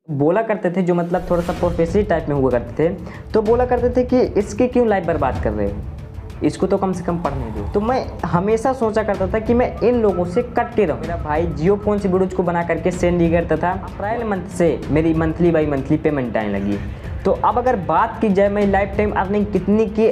बोला करते थे, जो मतलब थोड़ा सा प्रोफेसरी टाइप में हुआ करते थे, तो बोला करते थे कि इसकी क्यों लाइफ बर्बाद कर रहे हो, इसको तो कम से कम पढ़ने दो। तो मैं हमेशा सोचा करता था कि मैं इन लोगों से कट के रहूँ। मेरा भाई जियो फोन से वीडियोज को बना करके सेंड ही करता था। अप्रैल मंथ से मेरी मंथली बाई मंथली पेमेंट आने लगी। तो अब अगर बात की जाए मैं लाइफ टाइम अर्निंग कितनी की,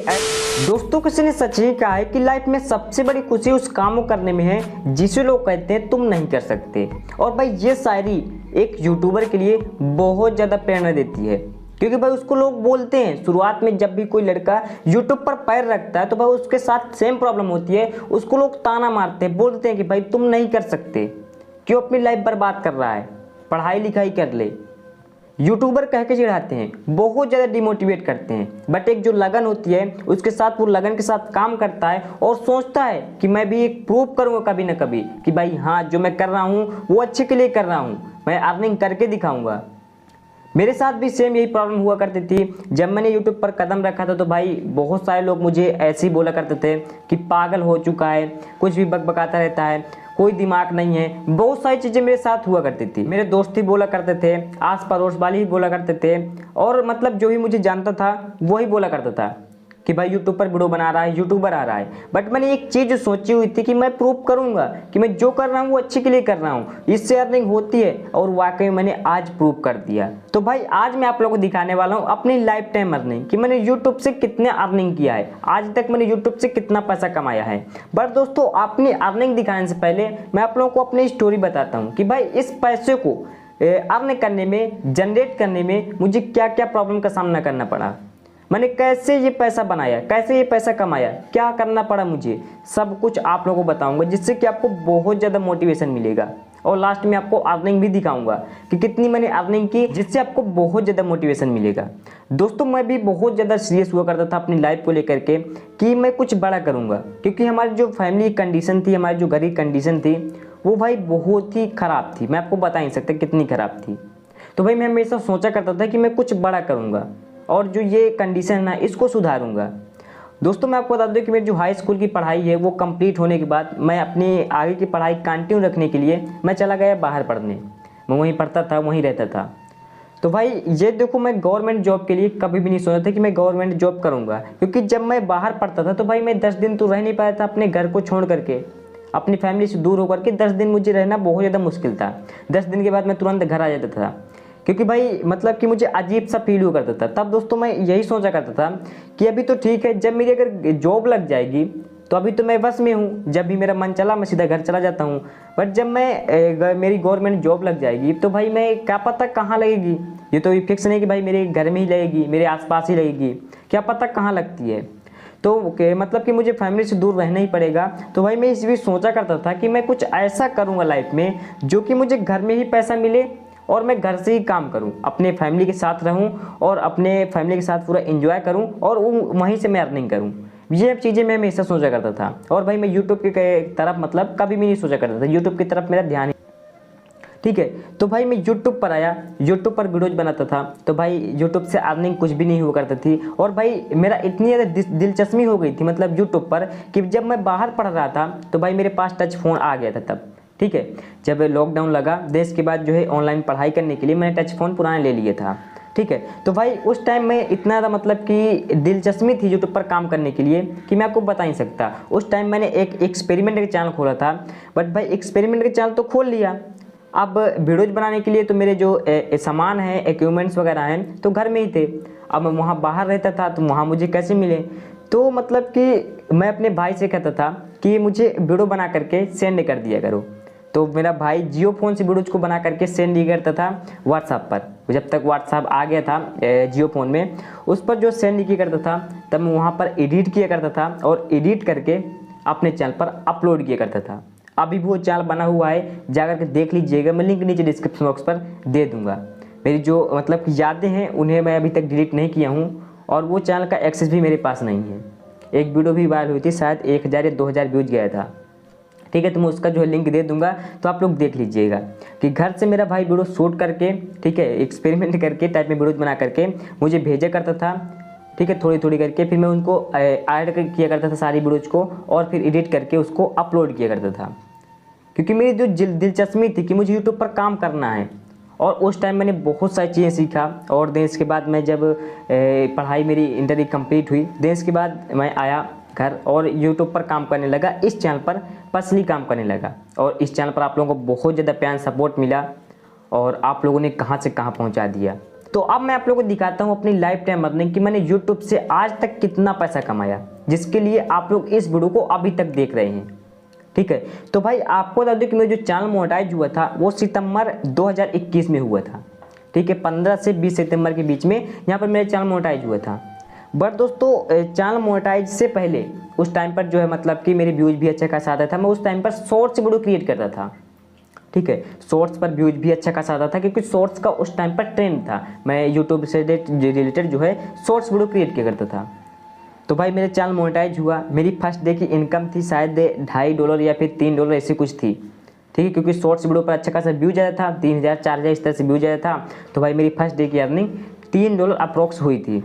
दोस्तों किसी ने सच ही कहा है कि लाइफ में सबसे बड़ी खुशी उस काम को करने में है जिसे लोग कहते हैं तुम नहीं कर सकते। और भाई ये शायरी एक यूट्यूबर के लिए बहुत ज़्यादा प्रेरणा देती है, क्योंकि भाई उसको लोग बोलते हैं शुरुआत में जब भी कोई लड़का यूट्यूब पर पैर रखता है तो भाई उसके साथ सेम प्रॉब्लम होती है। उसको लोग ताना मारते हैं, बोलते हैं कि भाई तुम नहीं कर सकते, क्यों अपनी लाइफ बर्बाद कर रहा है, पढ़ाई लिखाई कर ले। यूट्यूबर कह के चिढ़ाते हैं, बहुत ज़्यादा डिमोटिवेट करते हैं। बट एक जो लगन होती है उसके साथ वो लगन के साथ काम करता है और सोचता है कि मैं भी एक प्रूव करूँगा कभी ना कभी कि भाई हाँ जो मैं कर रहा हूँ वो अच्छे के लिए कर रहा हूँ, मैं अर्निंग करके दिखाऊँगा। मेरे साथ भी सेम यही प्रॉब्लम हुआ करती थी। जब मैंने यूट्यूब पर कदम रखा था तो भाई बहुत सारे लोग मुझे ऐसे ही बोला करते थे कि पागल हो चुका है, कुछ भी बकबकाता रहता है, कोई दिमाग नहीं है। बहुत सारी चीज़ें मेरे साथ हुआ करती थी। मेरे दोस्त ही बोला करते थे, आस पड़ोस वाले ही बोला करते थे, और मतलब जो भी मुझे जानता था वही बोला करता था कि भाई यूट्यूब पर वीडियो बना रहा है, यूट्यूबर आ रहा है। बट मैंने एक चीज़ सोची हुई थी कि मैं प्रूव करूंगा कि मैं जो कर रहा हूँ वो अच्छे के लिए कर रहा हूँ, इससे अर्निंग होती है। और वाकई मैंने आज प्रूव कर दिया। तो भाई आज मैं आप लोगों को दिखाने वाला हूँ अपनी लाइफ टाइम अर्निंग, कि मैंने यूट्यूब से कितने अर्निंग किया है, आज तक मैंने यूट्यूब से कितना पैसा कमाया है। बट दोस्तों अपनी अर्निंग दिखाने से पहले मैं आप लोगों को अपनी स्टोरी बताता हूँ कि भाई इस पैसे को अर्न करने में, जनरेट करने में मुझे क्या क्या प्रॉब्लम का सामना करना पड़ा, मैंने कैसे ये पैसा बनाया, कैसे ये पैसा कमाया, क्या करना पड़ा मुझे, सब कुछ आप लोगों को बताऊंगा, जिससे कि आपको बहुत ज़्यादा मोटिवेशन मिलेगा। और लास्ट में आपको अर्निंग भी दिखाऊंगा कि कितनी मैंने अर्निंग की, जिससे आपको बहुत ज़्यादा मोटिवेशन मिलेगा। दोस्तों मैं भी बहुत ज़्यादा सीरियस हुआ करता था अपनी लाइफ को लेकर के कि मैं कुछ बड़ा करूँगा, क्योंकि हमारी जो फैमिली कंडीशन थी, हमारी जो घर की कंडीशन थी वो भाई बहुत ही ख़राब थी। मैं आपको बता नहीं सकता कितनी ख़राब थी। तो भाई मैं हमेशा सोचा करता था कि मैं कुछ बड़ा करूँगा और जो ये कंडीशन है ना इसको सुधारूंगा। दोस्तों मैं आपको बता दूं कि मेरी जो हाई स्कूल की पढ़ाई है वो कंप्लीट होने के बाद मैं अपनी आगे की पढ़ाई कंटिन्यू रखने के लिए मैं चला गया बाहर पढ़ने। मैं वहीं पढ़ता था, वहीं रहता था। तो भाई ये देखो मैं गवर्नमेंट जॉब के लिए कभी भी नहीं सोचा था कि मैं गवर्नमेंट जॉब करूँगा, क्योंकि जब मैं बाहर पढ़ता था तो भाई मैं 10 दिन तो रह नहीं पाया था अपने घर को छोड़ करके, अपनी फैमिली से दूर होकर के 10 दिन मुझे रहना बहुत ज़्यादा मुश्किल था। 10 दिन के बाद मैं तुरंत घर आ जाता था, क्योंकि भाई मतलब कि मुझे अजीब सा फील हुआ करता था। तब दोस्तों मैं यही सोचा करता था कि अभी तो ठीक है, जब मेरी अगर जॉब लग जाएगी तो अभी तो मैं बस में हूँ, जब भी मेरा मन चला मैं सीधा घर चला जाता हूँ। बट जब मैं मेरी गवर्नमेंट जॉब लग जाएगी तो भाई मैं क्या पता कहाँ लगेगी, ये तो फिक्स नहीं कि भाई मेरे घर में ही लगेगी, मेरे आसपास ही लगेगी, क्या पता कहाँ लगती है। तो मतलब कि मुझे फैमिली से दूर रहना ही पड़ेगा। तो भाई मैं इस भी सोचा करता था कि मैं कुछ ऐसा करूँगा लाइफ में जो कि मुझे घर में ही पैसा मिले और मैं घर से ही काम करूं, अपने फैमिली के साथ रहूं और अपने फैमिली के साथ पूरा एंजॉय करूं और वहीं से मैं अर्निंग करूं। ये चीज़ें मैं हमेशा सोचा करता था। और भाई मैं यूट्यूब की तरफ मतलब कभी भी नहीं सोचा करता था, यूट्यूब की तरफ मेरा ध्यान ही, ठीक है। तो भाई मैं यूट्यूब पर आया, यूट्यूब पर वीडियोज बनाता था। तो भाई यूट्यूब से अर्निंग कुछ भी नहीं हुआ करती थी। और भाई मेरा इतनी ज़्यादा दिलचस्पी हो गई थी मतलब यूट्यूब पर कि जब मैं बाहर पढ़ रहा था तो भाई मेरे पास टच फ़ोन आ गया था तब, ठीक है। जब लॉकडाउन लगा देश के बाद जो है ऑनलाइन पढ़ाई करने के लिए मैंने टच फ़ोन पुराना ले लिया था, ठीक है। तो भाई उस टाइम में इतना ज़्यादा मतलब कि दिलचस्पी थी यूट्यूब पर काम करने के लिए कि मैं आपको बता नहीं सकता। उस टाइम मैंने एक एक्सपेरिमेंट का चैनल खोला था। बट भाई एक्सपेरिमेंट का चैनल तो खोल लिया, अब वीडियोज बनाने के लिए तो मेरे जो सामान हैं, इक्विपमेंट्स वगैरह हैं तो घर में ही थे। अब मैं वहाँ बाहर रहता था तो वहाँ मुझे कैसे मिले। तो मतलब कि मैं अपने भाई से कहता था कि मुझे वीडियो बना करके सेंड कर दिया करो। तो मेरा भाई जियो फोन से वीडियोज को बना करके सेंड ही करता था व्हाट्सएप पर। जब तक व्हाट्सएप आ गया था जियो फोन में, उस पर जो सेंड किया करता था तब मैं वहाँ पर एडिट किया करता था और एडिट करके अपने चैनल पर अपलोड किया करता था। अभी भी वो चैनल बना हुआ है, जाकर के देख लीजिएगा, मैं लिंक नीचे डिस्क्रिप्शन बॉक्स पर दे दूँगा। मेरी जो मतलब कि यादें हैं उन्हें मैं अभी तक डिलीट नहीं किया हूँ और वो चैनल का एक्सेस भी मेरे पास नहीं है। एक वीडियो भी वायरल हुई थी, शायद 1000 या 2000 व्यूज गया था, ठीक है। तो मैं उसका जो है लिंक दे दूंगा, तो आप लोग देख लीजिएगा कि घर से मेरा भाई वीडियो शूट करके, ठीक है, एक्सपेरिमेंट करके टाइप में वीडियोज बना करके मुझे भेजा करता था, ठीक है, थोड़ी थोड़ी करके। फिर मैं उनको ऐड किया करता था सारी वीडियोज को और फिर एडिट करके उसको अपलोड किया करता था, क्योंकि मेरी जो दिलचस्पी थी कि मुझे यूट्यूब पर काम करना है और उस टाइम मैंने बहुत सारी चीज़ें सीखा। और देन इसके बाद मैं जब पढ़ाई मेरी इंटर की कंप्लीट हुई, देन इसके बाद मैं आया घर और यूट्यूब पर काम करने लगा, इस चैनल पर पर्सनली काम करने लगा। और इस चैनल पर आप लोगों को बहुत ज़्यादा प्यार सपोर्ट मिला और आप लोगों ने कहाँ से कहाँ पहुँचा दिया। तो अब मैं आप लोगों को दिखाता हूँ अपनी लाइफ टाइम अर्निंग कि मैंने यूट्यूब से आज तक कितना पैसा कमाया, जिसके लिए आप लोग इस वीडियो को अभी तक देख रहे हैं। ठीक है, तो भाई आपको बता दूं कि मेरा जो चैनल मोनेटाइज हुआ था वो सितंबर 2021 में हुआ था। ठीक है, 15 से 20 सितंबर के बीच में यहाँ पर मेरा चैनल मोनेटाइज हुआ था। बट दोस्तों चैनल मोनेटाइज से पहले उस टाइम पर जो है मतलब कि मेरे व्यूज़ भी अच्छा खासा आता था। मैं उस टाइम पर शॉर्ट्स वीडियो क्रिएट करता था। ठीक है, शॉर्ट्स पर व्यूज भी अच्छा खासा आता था क्योंकि शॉर्ट्स का उस टाइम पर ट्रेंड था। मैं यूट्यूब से रिलेटेड जो है शॉर्ट्स वीडियो क्रिएट किया करता था। तो भाई मेरे चैनल मोनेटाइज हुआ। मेरी फर्स्ट डे की इनकम थी शायद $2.5 या फिर $3 ऐसी कुछ थी। ठीक है, क्योंकि शॉर्ट्स वीडियो पर अच्छा खासा व्यूज आया था, 3000 4000 इस तरह से व्यूज आया था। तो भाई मेरी फर्स्ट डे की अर्निंग $3 अप्रॉक्स हुई थी।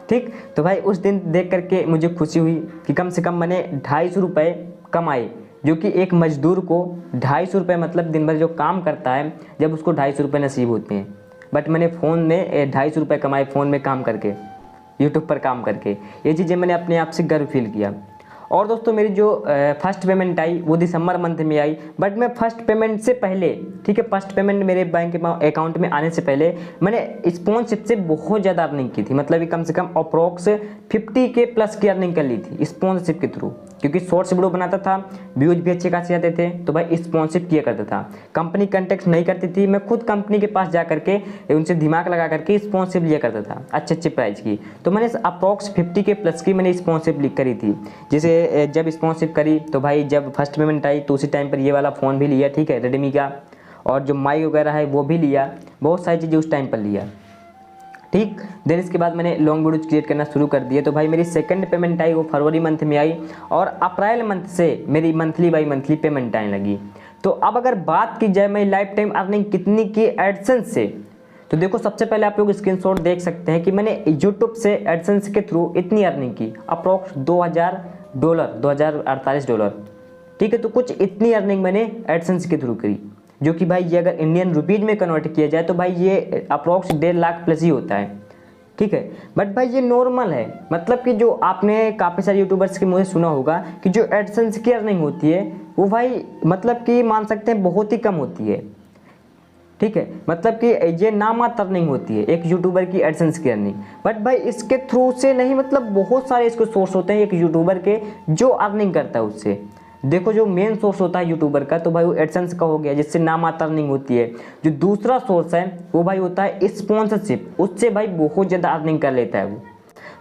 ठीक, तो भाई उस दिन देख करके मुझे खुशी हुई कि कम से कम मैंने ₹250 कमाए, जो कि एक मजदूर को ₹250 मतलब दिन भर जो काम करता है जब उसको ₹250 नसीब होते हैं। बट मैंने फ़ोन में ₹250 कमाए, फ़ोन में काम करके, यूट्यूब पर काम करके। ये चीज़ें मैंने अपने आप से गर्व फील किया। और दोस्तों मेरी जो फर्स्ट पेमेंट आई वो दिसंबर मंथ में आई। बट मैं फर्स्ट पेमेंट से पहले, ठीक है, फर्स्ट पेमेंट मेरे बैंक अकाउंट में आने से पहले मैंने स्पॉन्सरशिप से बहुत ज़्यादा अर्निंग की थी। मतलब कि कम से कम अप्रॉक्स 50K प्लस की अर्निंग कर ली थी स्पॉन्सरशिप के थ्रू, क्योंकि शॉर्ट्स वीडियो बनाता था, व्यूज भी अच्छे खासे आते थे। तो भाई स्पॉन्सरशिप किया करता था, कंपनी कॉन्टेक्ट नहीं करती थी, मैं खुद कंपनी के पास जा करके उनसे दिमाग लगा करके स्पॉन्सरशिप लिया करता था अच्छे अच्छे प्राइस की। तो मैंने अप्रॉक्स 50K प्लस की मैंने स्पॉन्सरशिप करी थी। जैसे जब स्पॉन्सरशिप करी तो भाई जब फर्स्ट पेमेंट आई तो उसी टाइम पर ये वाला फ़ोन भी लिया, ठीक है, रेडमी का, और जो माइक वगैरह है वो भी लिया, बहुत सारी चीज़ें उस टाइम पर लिया। ठीक, देन इसके बाद मैंने लॉन्ग वीडियोज क्रिएट करना शुरू कर दिए। तो भाई मेरी सेकंड पेमेंट आई वो फरवरी मंथ में आई और अप्रैल मंथ से मेरी मंथली बाई मंथली पेमेंट आने लगी। तो अब अगर बात की जाए मेरी लाइफ टाइम अर्निंग कितनी की एडसेंस से, तो देखो सबसे पहले आप लोग स्क्रीनशॉट देख सकते हैं कि मैंने यूट्यूब से एडसेंस के थ्रू इतनी अर्निंग की, अप्रॉक्स $2048। ठीक है, तो कुछ इतनी अर्निंग मैंने एडसेंस के थ्रू करी, जो कि भाई ये अगर इंडियन रुपीज में कन्वर्ट किया जाए तो भाई ये अप्रॉक्स 1.5 लाख प्लस ही होता है। ठीक है, बट भाई ये नॉर्मल है। मतलब कि जो आपने काफ़ी सारे यूट्यूबर्स के मुझे सुना होगा कि जो एडसेंस की अर्निंग होती है वो भाई मतलब कि मान सकते हैं बहुत ही कम होती है। ठीक है, मतलब कि ये नामात्र अर्निंग होती है एक यूट्यूबर की एडसेंस की अर्निंग। बट भाई इसके थ्रू से नहीं, मतलब बहुत सारे इसके सोर्स होते हैं एक यूट्यूबर के जो अर्निंग करता है उससे। देखो जो मेन सोर्स होता है यूट्यूबर का तो भाई वो एडसेंस का हो गया, जिससे नामात्र अर्निंग होती है। जो दूसरा सोर्स है वो भाई होता है स्पॉन्सरशिप, उससे भाई बहुत ज़्यादा अर्निंग कर लेता है वो।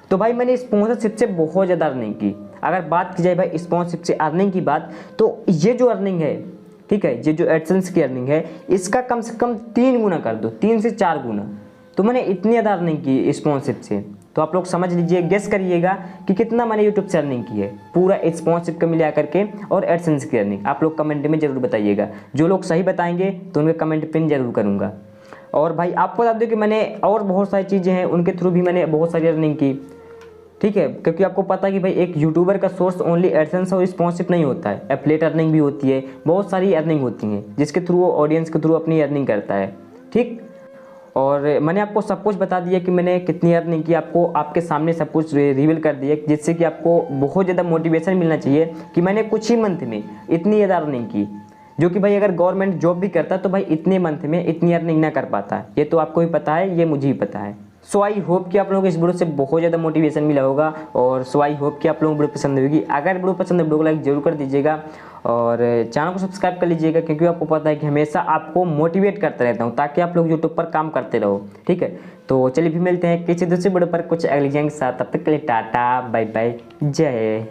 तो भाई मैंने स्पॉन्सरशिप से बहुत ज़्यादा अर्निंग की। अगर बात की जाए भाई स्पॉन्सरशिप से अर्निंग की बात, तो ये जो अर्निंग है, ठीक है, ये जो एडसेंस की अर्निंग है इसका कम से कम 3 गुना कर दो, 3 से 4 गुना। तो मैंने इतनी ज़्यादा अर्निंग की स्पॉन्सरशिप से। तो आप लोग समझ लीजिए, गेस करिएगा कि कितना मैंने यूट्यूब से अर्निंग की है, पूरा स्पॉन्सरशिप का मिला करके और एडसेंस की अर्निंग। आप लोग कमेंट में जरूर बताइएगा, जो लोग सही बताएंगे तो उनके कमेंट पिन जरूर करूँगा। और भाई आपको बता दूँ कि मैंने और बहुत सारी चीज़ें हैं उनके थ्रू भी मैंने बहुत सारी अर्निंग की। ठीक है, क्योंकि आपको पता है कि भाई एक यूट्यूबर का सोर्स ओनली एडसेंस और स्पॉन्सरशिप नहीं होता है, एफिलिएट अर्निंग भी होती है, बहुत सारी अर्निंग होती हैं जिसके थ्रू वो ऑडियंस के थ्रू अपनी अर्निंग करता है। ठीक, और मैंने आपको सब कुछ बता दिया कि मैंने कितनी अर्निंग की, आपको आपके सामने सब कुछ रिवील कर दिया, जिससे कि आपको बहुत ज़्यादा मोटिवेशन मिलना चाहिए कि मैंने कुछ ही मंथ में इतनी ज़्यादा अर्निंग की, जो कि भाई अगर गवर्नमेंट जॉब भी करता तो भाई इतने मंथ में इतनी अर्निंग ना कर पाता। ये तो आपको भी पता है, ये मुझे भी पता है। सो आई होप कि आप लोगों को इस वीडियो से बहुत ज़्यादा मोटिवेशन मिला होगा, और सो आई होप कि आप लोगों को वीडियो पसंद होगी। अगर वीडियो पसंद है वीडियो को लाइक जरूर कर दीजिएगा और चैनल को सब्सक्राइब कर लीजिएगा, क्योंकि आपको पता है कि हमेशा आपको मोटिवेट करता रहता हूँ ताकि आप लोग यूट्यूब पर काम करते रहो। ठीक है, तो चलिए भी मिलते हैं किसी दूसरे वीडियो पर कुछ अगली के साथ। तब तक के लिए टाटा बाय बाय, जय